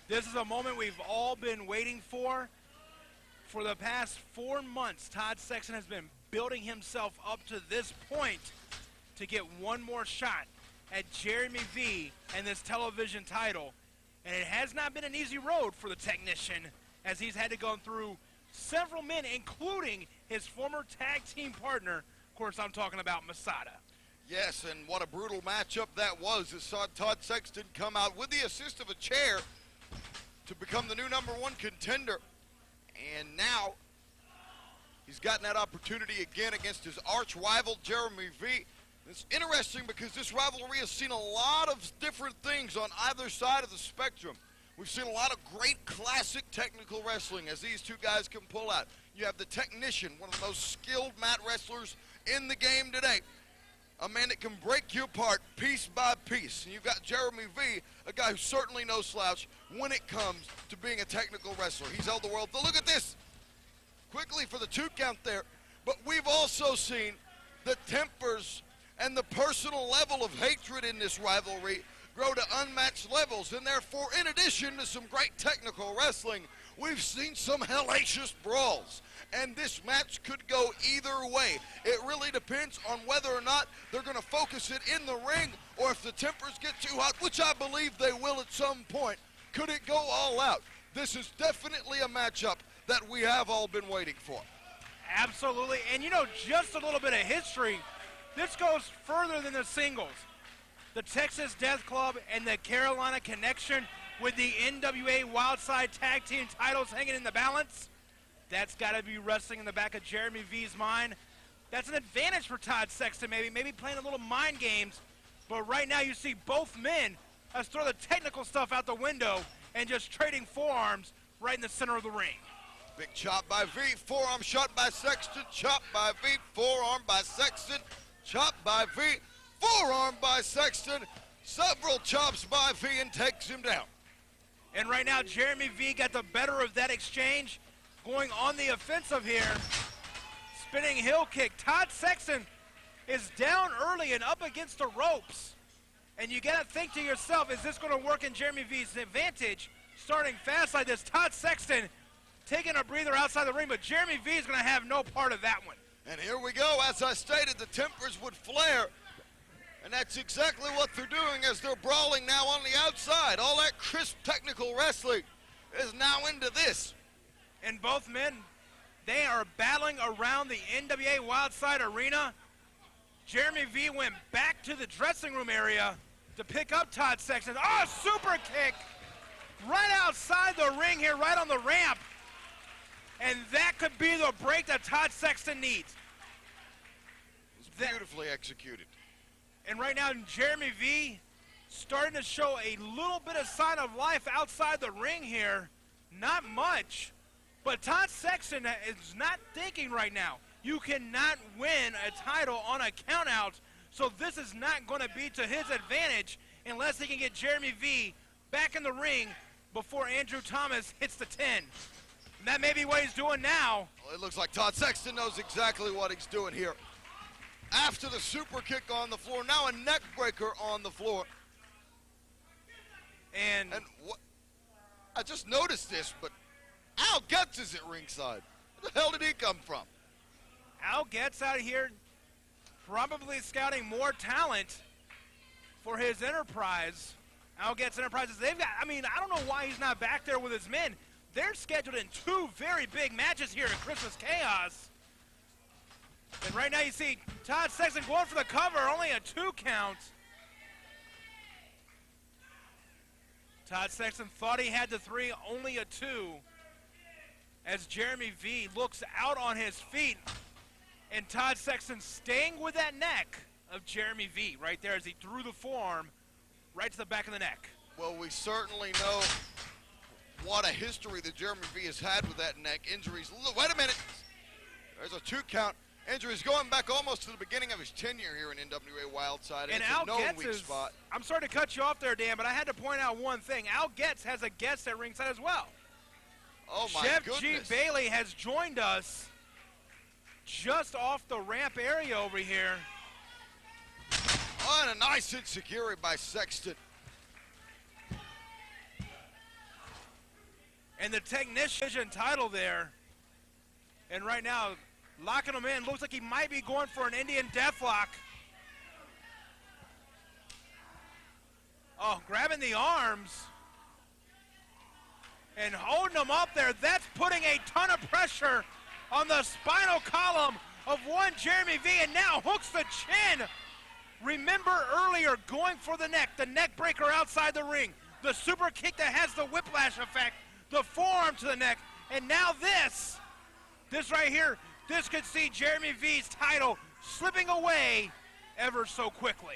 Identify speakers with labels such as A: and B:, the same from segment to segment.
A: This is a moment we've all been waiting for. For the past 4 months, Todd Sexton has been building himself up to this point to get one more shot at Jeremy V and this television title. And it has not been an easy road for the technician, as he's had to go through several men, including his former tag team partner. Of course, I'm talking about Masada.
B: Yes, and what a brutal matchup that was. It saw Todd Sexton come out with the assist of a chair to become the new #1 contender. And now he's gotten that opportunity again against his arch rival, Jeremy V. It's interesting because this rivalry has seen a lot of different things on either side of the spectrum. We've seen a lot of great classic technical wrestling as these two guys can pull out. You have the technician, one of the most skilled mat wrestlers in the game today. A man that can break you apart piece by piece. And you've got Jeremy V, a guy who certainly no slouch when it comes to being a technical wrestler. He's held the world. But look at this. Quickly for the 2 count there. But we've also seen the tempers and the personal level of hatred in this rivalry grow to unmatched levels. And therefore, in addition to some great technical wrestling, we've seen some hellacious brawls. And this match could go either way. It really depends on whether or not they're going to focus it in the ring, or if the tempers get too hot, which I believe they will at some point. Could it go all out? This is definitely a matchup that we have all been waiting for.
A: Absolutely. And you know, just a little bit of history. This goes further than the singles. The Texas Death Club and the Carolina Connection with the NWA Wildside Tag Team titles hanging in the balance. That's got to be wrestling in the back of Jeremy V's mind. That's an advantage for Todd Sexton, maybe playing a little mind games. But right now you see both men throw the technical stuff out the window and just trading forearms right in the center of the ring.
B: Big chop by V, forearm shot by Sexton, chop by V, forearm by Sexton, chop by V, forearm by Sexton, several chops by V, and takes him down.
A: And right now Jeremy V got the better of that exchange, going on the offensive here. Spinning heel kick. Todd Sexton is down early and up against the ropes. And you gotta think to yourself, is this gonna work in Jeremy V's advantage? Starting fast like this, Todd Sexton taking a breather outside the ring, but Jeremy V is gonna have no part of that one.
B: And here we go. As I stated, the tempers would flare. And that's exactly what they're doing as they're brawling now on the outside. All that crisp technical wrestling is now into this.
A: And both men, they are battling around the NWA Wildside arena. Jeremy V went back to the dressing room area to pick up Todd Sexton. Oh, super kick right outside the ring here, right on the ramp. And that could be the break that Todd Sexton needs.
B: It's beautifully executed.
A: And right now, Jeremy V starting to show a little bit of sign of life outside the ring here. Not much. But Todd Sexton is not thinking right now. You cannot win a title on a countout, so this is not going to be to his advantage unless he can get Jeremy V back in the ring before Andrew Thomas hits the 10. And that may be what he's doing now.
B: Well, it looks like Todd Sexton knows exactly what he's doing here. After the super kick on the floor, now a neck breaker on the floor.
A: And
B: what? I just noticed this, but Al Getz is at ringside. Where the hell did he come from?
A: Al Getz out here probably scouting more talent for his enterprise. Al Getz Enterprises, they've got, I don't know why he's not back there with his men. They're scheduled in 2 very big matches here at Christmas Chaos. And right now you see Todd Sexton going for the cover, only a 2 count. Todd Sexton thought he had the 3, only a 2. As Jeremy V looks out on his feet, and Todd Sexton staying with that neck of Jeremy V right there as he threw the forearm right to the back of the neck.
B: Well, we certainly know what a history that Jeremy V has had with that neck. Injuries. Look, wait a minute. There's a 2 count. Injuries going back almost to the beginning of his tenure here in NWA Wildside.
A: And
B: it's
A: Al
B: a known
A: Getz
B: weak spot.
A: I'm sorry to cut you off there, Dan, but I had to point out one thing. Al Getz has a guest at ringside as well.
B: Oh, my
A: Chef
B: goodness.
A: G. Bailey has joined us just off the ramp area over here.
B: Oh, and a nice insecurity by Sexton.
A: And the technician title there. And right now, locking him in. Looks like he might be going for an Indian deathlock. Oh, grabbing the arms. And holding him up there. That's putting a ton of pressure on the spinal column of one Jeremy V. And now hooks the chin. Remember earlier, going for the neck breaker outside the ring. The super kick that has the whiplash effect. The forearm to the neck. And now this right here, this could see Jeremy V's title slipping away ever so quickly.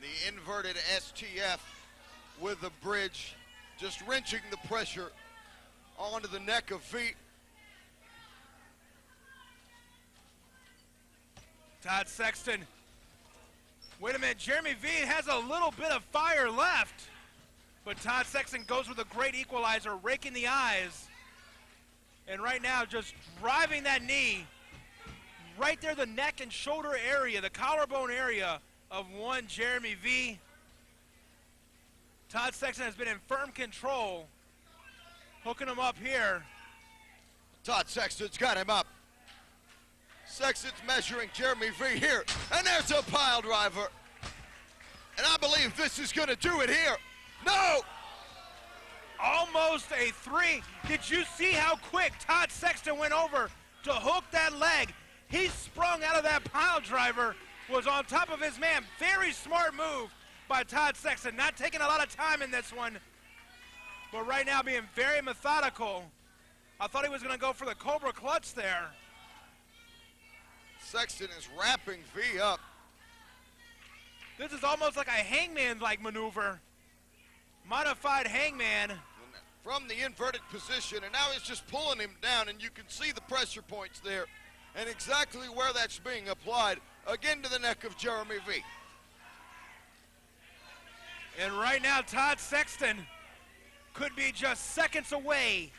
B: The inverted STF with the bridge, just wrenching the pressure onto the neck of V.
A: Todd Sexton. Wait a minute, Jeremy V has a little bit of fire left, but Todd Sexton goes with a great equalizer, raking the eyes. And right now, just driving that knee right there, the neck and shoulder area, the collarbone area of one Jeremy V. Todd Sexton has been in firm control, hooking him up here.
B: Todd Sexton's got him up. Sexton's measuring Jeremy V here, and there's a pile driver. And I believe this is gonna do it here. No!
A: Almost a 3. Did you see how quick Todd Sexton went over to hook that leg? He sprung out of that pile driver, was on top of his man. Very smart move by Todd Sexton. Not taking a lot of time in this one, but right now being very methodical. I thought he was gonna go for the Cobra clutch there.
B: Sexton is wrapping V up.
A: This is almost like a hangman-like maneuver. Modified hangman.
B: From the inverted position, and now he's just pulling him down, and you can see the pressure points there and exactly where that's being applied, again to the neck of Jeremy V.
A: And right now, Todd Sexton could be just seconds away.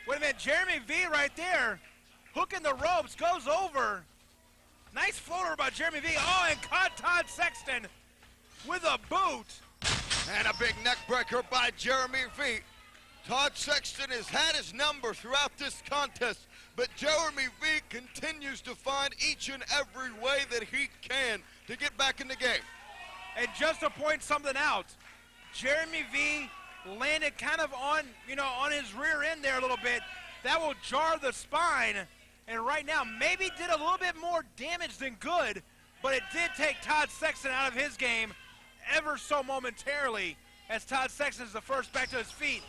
A: Wait a minute, Jeremy V right there, hooking the ropes, goes over. Nice floater by Jeremy V. Oh, and caught Todd Sexton with a boot.
B: And a big neck breaker by Jeremy V. Todd Sexton has had his number throughout this contest, but Jeremy V continues to find each and every way that he can to get back in the game.
A: And just to point something out, Jeremy V landed kind of on, on his rear end there a little bit. That will jar the spine. And right now, maybe did a little bit more damage than good, but it did take Todd Sexton out of his game ever so momentarily, as Todd Sexton is the first back to his feet.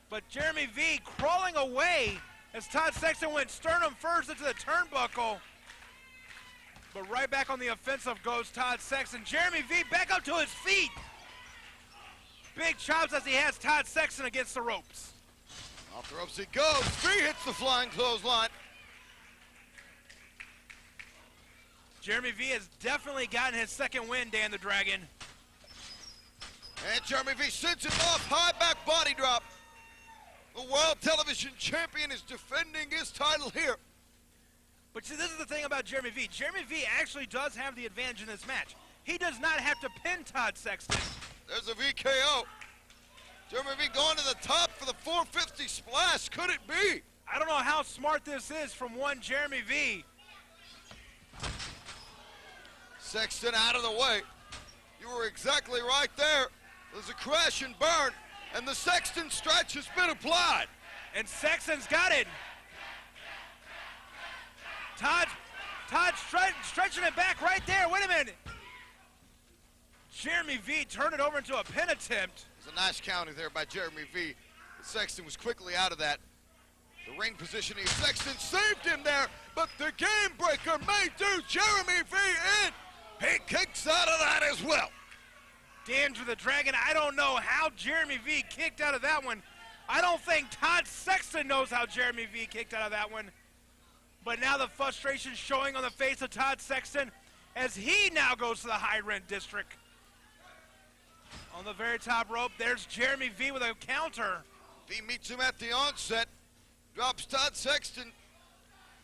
A: But Jeremy V crawling away as Todd Sexton went sternum first into the turnbuckle. But right back on the offensive goes Todd Sexton. Jeremy V back up to his feet. Big chops as he has Todd Sexton against the ropes.
B: Off the ropes he goes. V hits the flying clothesline.
A: Jeremy V has definitely gotten his second win, Dan the Dragon.
B: And Jeremy V sends him off, high back body drop. The World Television Champion is defending his title here.
A: But see, this is the thing about Jeremy V. Jeremy V actually does have the advantage in this match. He does not have to pin Todd Sexton.
B: There's a VKO. Jeremy V going to the top for the 450 splash. Could it be?
A: I don't know how smart this is from one Jeremy V.
B: Sexton out of the way. You were exactly right there. There's a crash and burn, and the Sexton stretch has been applied.
A: And Sexton's got it. Todd stretching it back right there. Wait a minute. Jeremy V turned it over into a pin attempt.
B: It was a nice counter there by Jeremy V. Sexton was quickly out of that. The ring positioning of Sexton saved him there, but the game breaker may do Jeremy V in. He kicks out of that as well.
A: Dan to the Dragon, I don't know how Jeremy V kicked out of that one. I don't think Todd Sexton knows how Jeremy V kicked out of that one. But now the frustration showing on the face of Todd Sexton as he now goes to the high rent district. On the very top rope, there's Jeremy V with a counter.
B: V meets him at the onset, drops Todd Sexton,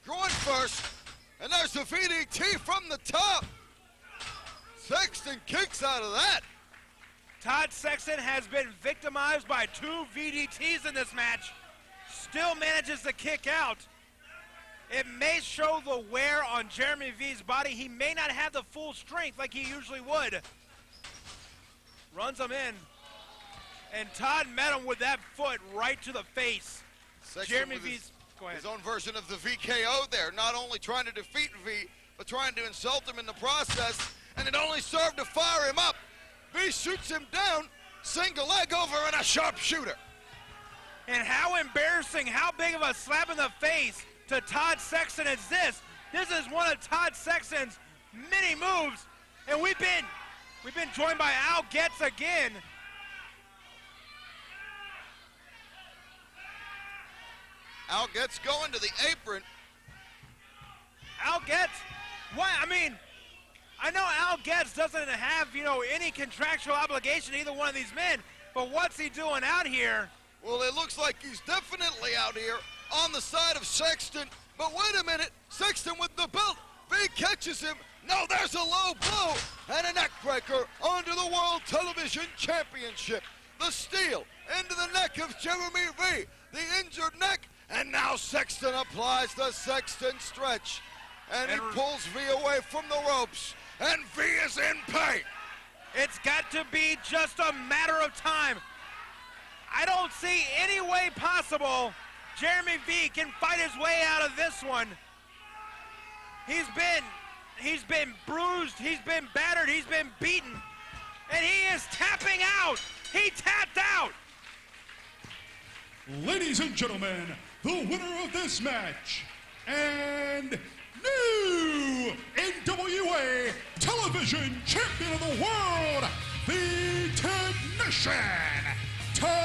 B: groin first, and there's the VDT from the top. Sexton kicks out of that.
A: Todd Sexton has been victimized by 2 VDTs in this match. Still manages to kick out. It may show the wear on Jeremy V's body. He may not have the full strength like he usually would. Runs him in. And Todd met him with that foot right to the face.
B: Sexton
A: Jeremy V's, go ahead.
B: His own version of the VKO there, not only trying to defeat V, but trying to insult him in the process, and it only served to fire him up. V shoots him down, single leg over, and a sharpshooter.
A: And how embarrassing, how big of a slap in the face to Todd Sexton is this? This is one of Todd Sexton's many moves, and we've been joined by Al Getz again.
B: Al Getz going to the apron.
A: Al Getz, what? I mean, I know Al Getz doesn't have, any contractual obligation to either one of these men, but what's he doing out here?
B: Well, it looks like he's definitely out here on the side of Sexton, but wait a minute, Sexton with the belt. V catches him. No, there's a low blow and a neck breaker onto the World Television Championship. The steel into the neck of Jeremy V, the injured neck, and now Sexton applies the Sexton stretch. And he pulls V away from the ropes, and V is in pain.
A: It's got to be just a matter of time. I don't see any way possible Jeremy V can fight his way out of this one. He's been bruised, he's been battered, he's been beaten, and he is tapping out. He tapped out.
C: Ladies and gentlemen, the winner of this match and new NWA Television Champion of the World, the Technician, Todd